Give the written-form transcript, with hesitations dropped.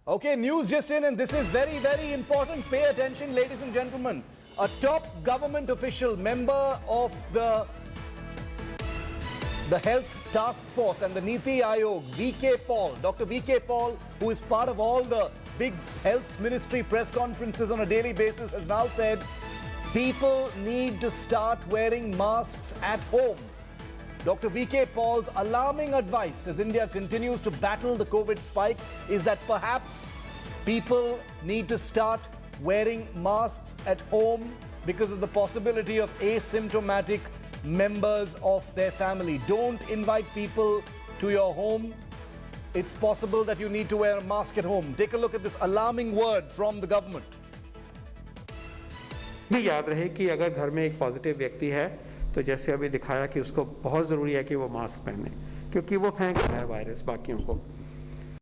Okay, news just in, and this is very, very important. Pay attention, ladies and gentlemen. A top government official, member of the Health Task Force and the Niti Aayog, VK Paul, Dr. VK Paul, who is part of all the big health ministry press conferences on a daily basis, has now said people need to start wearing masks at home. Dr. VK Paul's alarming advice as India continues to battle the COVID spike is that perhaps people need to start wearing masks at home because of the possibility of asymptomatic members of their family. Don't invite people to your home. It's possible that you need to wear a mask at home. Take a look at this alarming word from the government. भी याद रहे कि अगर घर में एक positive व्यक्ति है तो जैसे अभी दिखाया कि उसको बहुत ज़रूरी है कि वो मास्क पहने, क्योंकि वो फेंक रहा है वायरस बाकियों को।